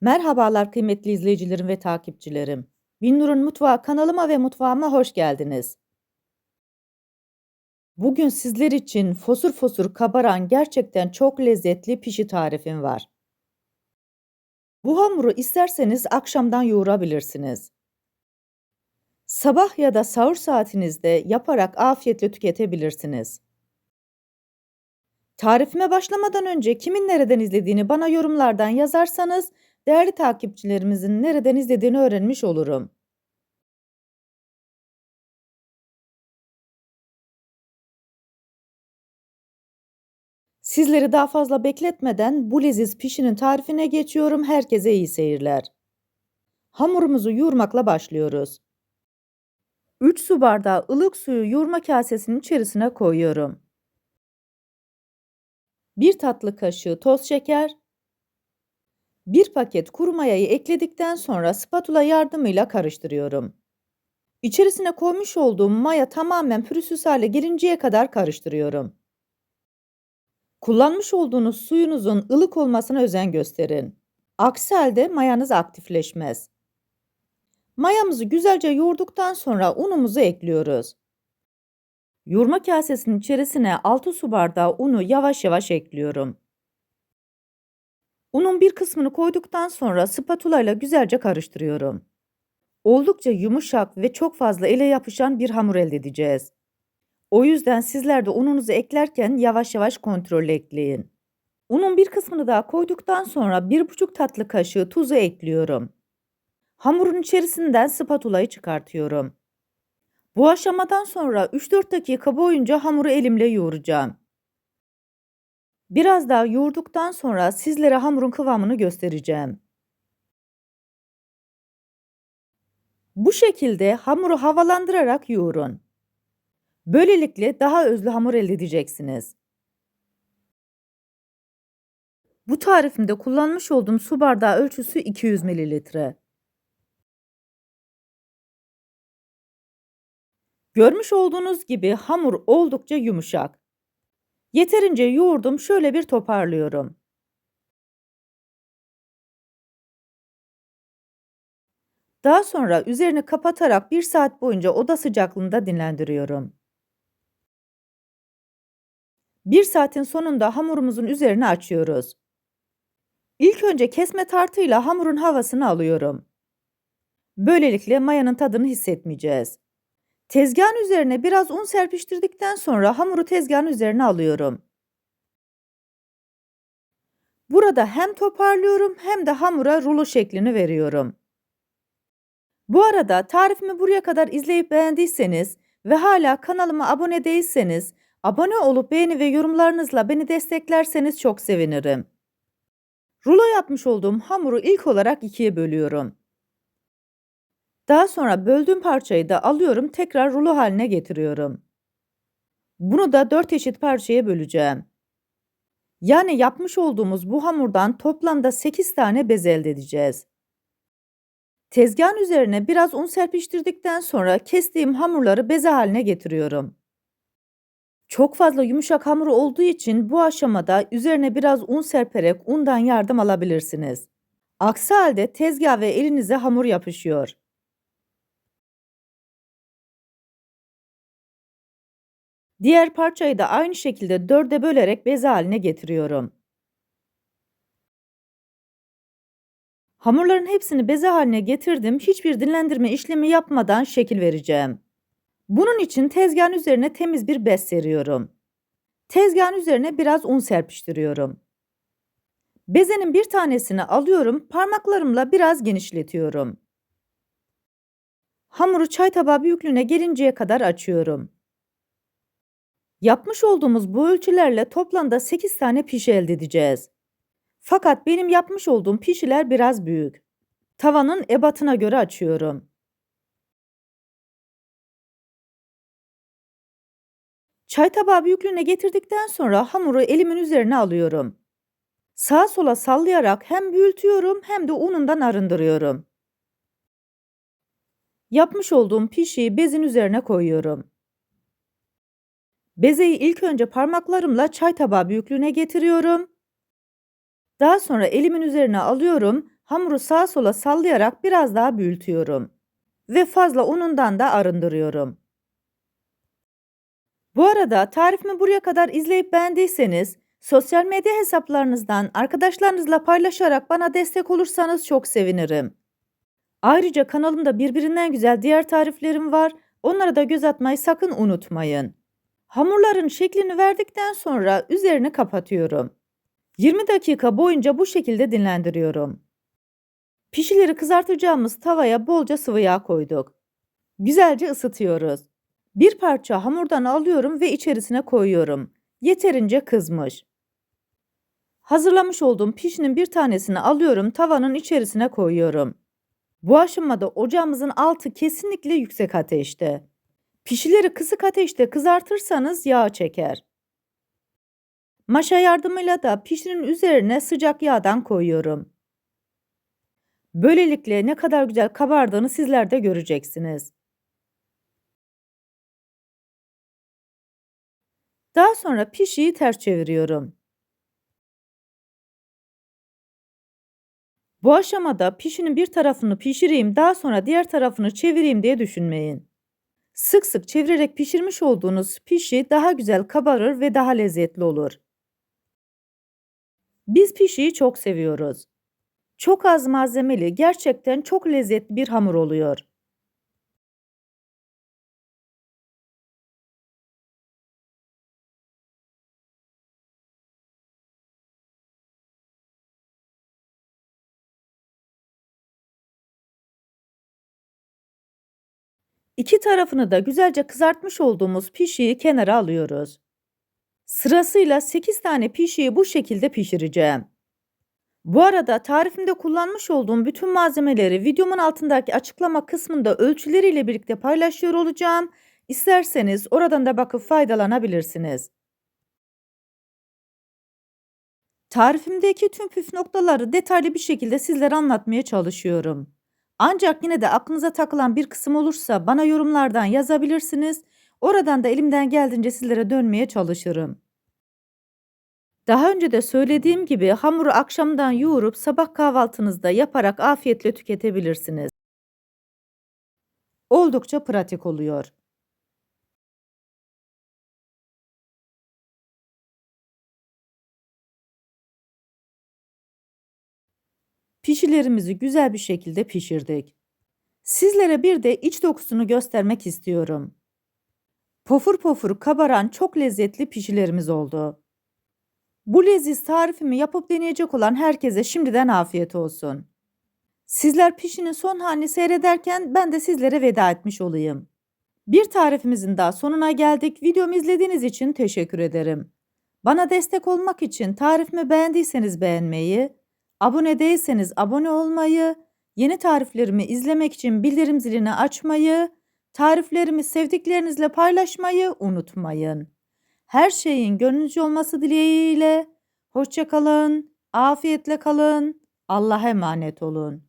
Merhabalar kıymetli izleyicilerim ve takipçilerim. Binnur'un Mutfağı kanalıma ve mutfağıma hoş geldiniz. Bugün sizler için fosur fosur kabaran gerçekten çok lezzetli pişi tarifim var. Bu hamuru isterseniz akşamdan yoğurabilirsiniz. Sabah ya da sahur saatinizde yaparak afiyetle tüketebilirsiniz. Tarifime başlamadan önce kimin nereden izlediğini bana yorumlardan yazarsanız değerli takipçilerimizin nereden izlediğini öğrenmiş olurum. Sizleri daha fazla bekletmeden bu leziz pişinin tarifine geçiyorum. Herkese iyi seyirler. Hamurumuzu yoğurmakla başlıyoruz. 3 su bardağı ılık suyu yoğurma kasesinin içerisine koyuyorum. 1 tatlı kaşığı toz şeker, 1 paket kuru mayayı ekledikten sonra spatula yardımıyla karıştırıyorum. İçerisine koymuş olduğum maya tamamen pürüzsüz hale gelinceye kadar karıştırıyorum. Kullanmış olduğunuz suyunuzun ılık olmasına özen gösterin. Aksi halde mayanız aktifleşmez. Mayamızı güzelce yoğurduktan sonra unumuzu ekliyoruz. Yoğurma kasesinin içerisine 6 su bardağı unu yavaş yavaş ekliyorum. Unun bir kısmını koyduktan sonra spatula ile güzelce karıştırıyorum. Oldukça yumuşak ve çok fazla ele yapışan bir hamur elde edeceğiz. O yüzden sizler de ununuzu eklerken yavaş yavaş kontrollü ekleyin. Unun bir kısmını daha koyduktan sonra 1,5 tatlı kaşığı tuzu ekliyorum. Hamurun içerisinden spatulayı çıkartıyorum. Bu aşamadan sonra 3-4 dakika boyunca hamuru elimle yoğuracağım. Biraz daha yoğurduktan sonra sizlere hamurun kıvamını göstereceğim. Bu şekilde hamuru havalandırarak yoğurun. Böylelikle daha özlü hamur elde edeceksiniz. Bu tarifimde kullanmış olduğum su bardağı ölçüsü 200 ml. Görmüş olduğunuz gibi hamur oldukça yumuşak. Yeterince yoğurdum, şöyle bir toparlıyorum. Daha sonra üzerini kapatarak 1 saat boyunca oda sıcaklığında dinlendiriyorum. 1 saatin sonunda hamurumuzun üzerini açıyoruz. İlk önce kesme tartıyla hamurun havasını alıyorum. Böylelikle mayanın tadını hissetmeyeceğiz. Tezgahın üzerine biraz un serpiştirdikten sonra hamuru tezgahın üzerine alıyorum. Burada hem toparlıyorum hem de hamura rulo şeklini veriyorum. Bu arada tarifimi buraya kadar izleyip beğendiyseniz ve hala kanalıma abone değilseniz, abone olup beğeni ve yorumlarınızla beni desteklerseniz çok sevinirim. Rulo yapmış olduğum hamuru ilk olarak ikiye bölüyorum. Daha sonra böldüğüm parçayı da alıyorum, tekrar rulo haline getiriyorum. Bunu da 4 eşit parçaya böleceğim. Yani yapmış olduğumuz bu hamurdan toplamda 8 tane bez elde edeceğiz. Tezgahın üzerine biraz un serpiştirdikten sonra kestiğim hamurları beze haline getiriyorum. Çok fazla yumuşak hamur olduğu için bu aşamada üzerine biraz un serperek undan yardım alabilirsiniz. Aksi halde tezgah ve elinize hamur yapışıyor. Diğer parçayı da aynı şekilde 4'e bölerek beze haline getiriyorum. Hamurların hepsini beze haline getirdim. Hiçbir dinlendirme işlemi yapmadan şekil vereceğim. Bunun için tezgahın üzerine temiz bir bez seriyorum. Tezgahın üzerine biraz un serpiştiriyorum. Bezenin bir tanesini alıyorum, parmaklarımla biraz genişletiyorum. Hamuru çay tabağı büyüklüğüne gelinceye kadar açıyorum. Yapmış olduğumuz bu ölçülerle toplamda 8 tane pişi elde edeceğiz. Fakat benim yapmış olduğum pişiler biraz büyük. Tavanın ebatına göre açıyorum. Çay tabağı büyüklüğüne getirdikten sonra hamuru elimin üzerine alıyorum. Sağa sola sallayarak hem büyütüyorum hem de unundan arındırıyorum. Yapmış olduğum pişiyi bezin üzerine koyuyorum. Bezeyi ilk önce parmaklarımla çay tabağı büyüklüğüne getiriyorum. Daha sonra elimin üzerine alıyorum, Hamuru sağa sola sallayarak biraz daha büyütüyorum ve fazla unundan da arındırıyorum. Bu arada tarifimi buraya kadar izleyip beğendiyseniz sosyal medya hesaplarınızdan arkadaşlarınızla paylaşarak bana destek olursanız çok sevinirim. Ayrıca kanalımda birbirinden güzel diğer tariflerim var. Onlara da göz atmayı sakın unutmayın. Hamurların şeklini verdikten sonra üzerini kapatıyorum. 20 dakika boyunca bu şekilde dinlendiriyorum. Pişileri kızartacağımız tavaya bolca sıvı yağ koyduk. Güzelce ısıtıyoruz. Bir parça hamurdan alıyorum ve içerisine koyuyorum. Yeterince kızmış. Hazırlamış olduğum pişinin bir tanesini alıyorum, tavanın içerisine koyuyorum. Bu aşamada ocağımızın altı kesinlikle yüksek ateşte. Pişileri kısık ateşte kızartırsanız yağ çeker. Maşa yardımıyla da pişinin üzerine sıcak yağdan koyuyorum. Böylelikle ne kadar güzel kabardığını sizler de göreceksiniz. Daha sonra pişiyi ters çeviriyorum. Bu aşamada pişinin bir tarafını pişireyim, daha sonra diğer tarafını çevireyim diye düşünmeyin. Sık sık çevirerek pişirmiş olduğunuz pişi daha güzel kabarır ve daha lezzetli olur. Biz pişiyi çok seviyoruz. Çok az malzemeli, gerçekten çok lezzetli bir hamur oluyor. İki tarafını da güzelce kızartmış olduğumuz pişiyi kenara alıyoruz. Sırasıyla 8 tane pişiyi bu şekilde pişireceğim. Bu arada tarifimde kullanmış olduğum bütün malzemeleri videomun altındaki açıklama kısmında ölçüleriyle birlikte paylaşıyor olacağım. İsterseniz oradan da bakıp faydalanabilirsiniz. Tarifimdeki tüm püf noktaları detaylı bir şekilde sizlere anlatmaya çalışıyorum. Ancak yine de aklınıza takılan bir kısım olursa bana yorumlardan yazabilirsiniz. Oradan da elimden geldiğince sizlere dönmeye çalışırım. Daha önce de söylediğim gibi hamuru akşamdan yoğurup sabah kahvaltınızda yaparak afiyetle tüketebilirsiniz. Oldukça pratik oluyor. Pişilerimizi güzel bir şekilde pişirdik. Sizlere bir de iç dokusunu göstermek istiyorum. Pofur pofur kabaran çok lezzetli pişilerimiz oldu. Bu leziz tarifimi yapıp deneyecek olan herkese şimdiden afiyet olsun. Sizler pişinin son halini seyrederken ben de sizlere veda etmiş olayım. Bir tarifimizin daha sonuna geldik. Videomu izlediğiniz için teşekkür ederim. Bana destek olmak için tarifimi beğendiyseniz beğenmeyi, abone değilseniz abone olmayı, yeni tariflerimi izlemek için bildirim zilini açmayı, tariflerimi sevdiklerinizle paylaşmayı unutmayın. Her şeyin gönlünüzce olması dileğiyle, hoşça kalın, afiyetle kalın, Allah'a emanet olun.